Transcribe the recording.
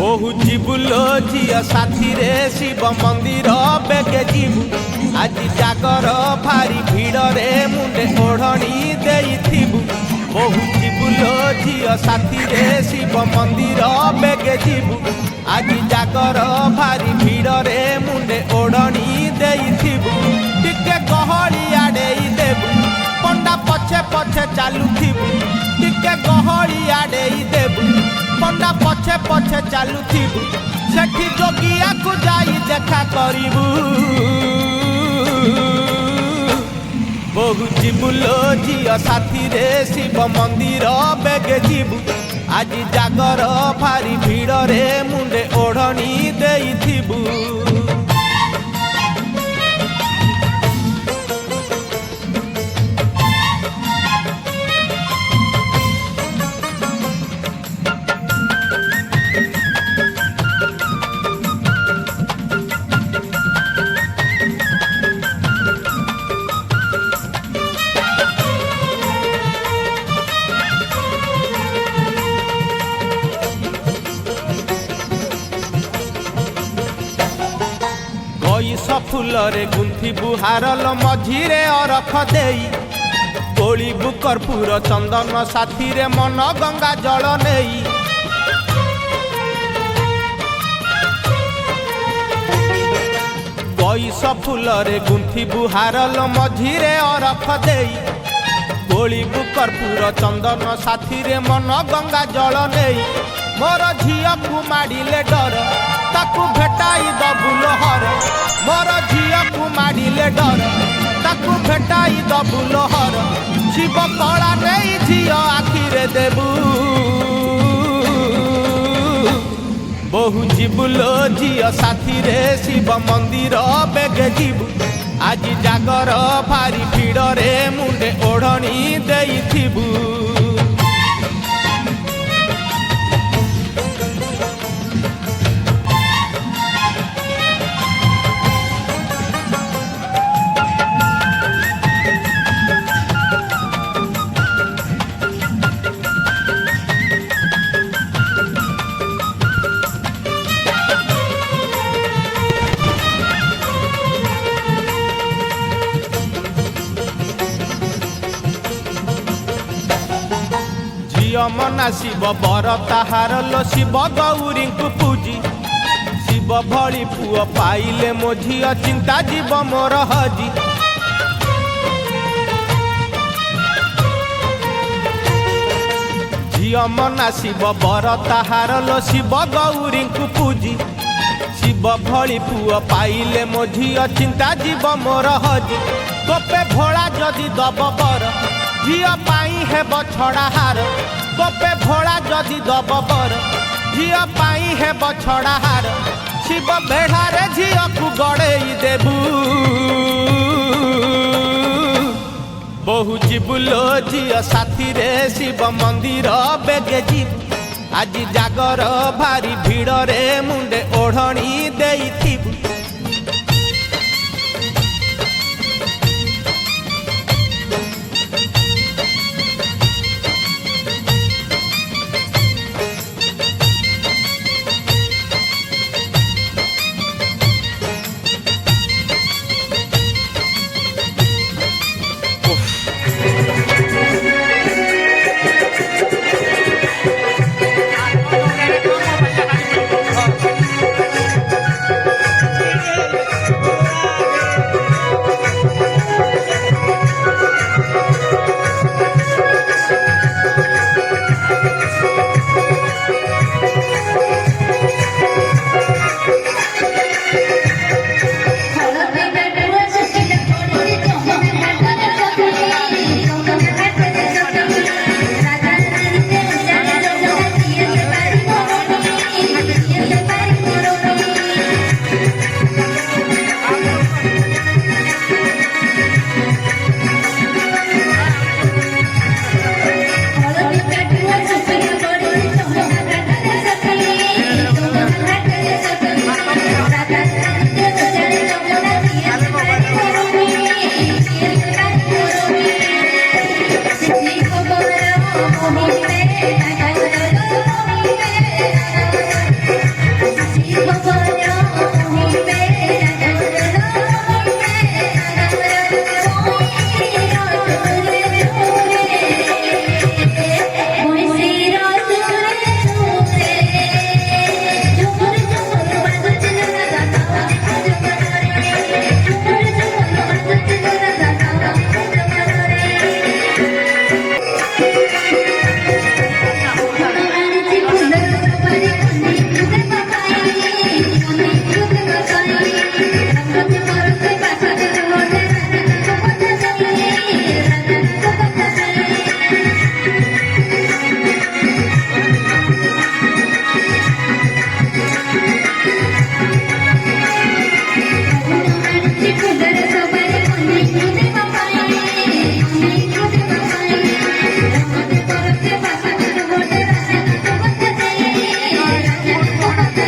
বহু জীবুলো ঝিও সাথী রে শিব মন্দির বেগে ଯିବୁ আଜି জাগর ভারি ভিড়রে মুন্ডে ওড়নি দেইথিবু বহু জীবুলো ঝিও সাথী রে শিব মন্দির বেগে ଯିବୁ আজি জাগর ভারি ভিড়রে মুন্ডে ওড়নি দেইথিবু টিকে গহଳି আড়েই দেবু পଣ୍ଡା পছে পছে চালুথিবু টিকে গহଳି আড়েই দেবু পଣ୍ଡା পছে পছে চালুথিবু সেଠି যোগিয়াকু যাই দেখা করিবু বহু জীবুলো ঝিও সাথী রে শিব মন্দির বেগে ଯିବୁ আଜି জাগর ভারি ভিড়রে মুন্ডে ওড়নি দেইথিবু ফুলরে গুন্থিবু হারল মঝিরে অরখ দেই কোলিবু কর্পূর চন্দন সাথীরে মন গঙ্গা জল নেই কইস ফুলরে গুন্থিবু হারল মঝিরে অরখ দেই কোলিবু কর্পূর চন্দন সাথীরে মন গঙ্গা জল নেই মোর ঝিଅକୁ ମାଡ଼ିଲେ ଡର ତାକୁ ଭେଟାଇ ଦବୁ ଲୋହର मोर झिଅକୁ ମାଡ଼ିଲେ ଡର ତାକୁ ଭେଟାଇ ଦବୁ ଲୋହର ଶିବ କଳା ନେଇ ଝିଅ ଆଖିରେ ଦେବୁ ବହୁ ଯିବୁଲୋ ଝିଅ ସାଥୀରେ ଶିବ ମନ୍ଦିର ବେଗେ ଯିବୁ ଆଜି ଜାଗର ଭାରି ଭିଡ଼ରେ ମୁଣ୍ଡେ ଓଢ଼ଣି ଦେଇଥିବୁ मना शिव बर ताहार लो शिव गौरी को पूजी शिव भली पुओ पाइले मो झियो चिंता जीव मोर हजी झियो मना शिव बर ताहार लो शिव गौरी को पूजी शिव भली पुओ पाइले मो झियो चिंता जीव मोर हजी गोपे भोला जदि दब बर झियो पाई हेब छड़ा हार गोपे भोला जदि दब बर झियो पाई हेब छड़ा हार शिव बेढ़ारे झियो गड़ेई देबू बहु जीबुलो झियो साथी रे शिव मंदिर बेगे ଯିବୁ ଆଜି ଜାଗର ଭାରି ଭିଡ଼ରେ ମୁଣ୍ଡେ ଓଢ଼ଣି ଦେଇଥିବୁ Thank you.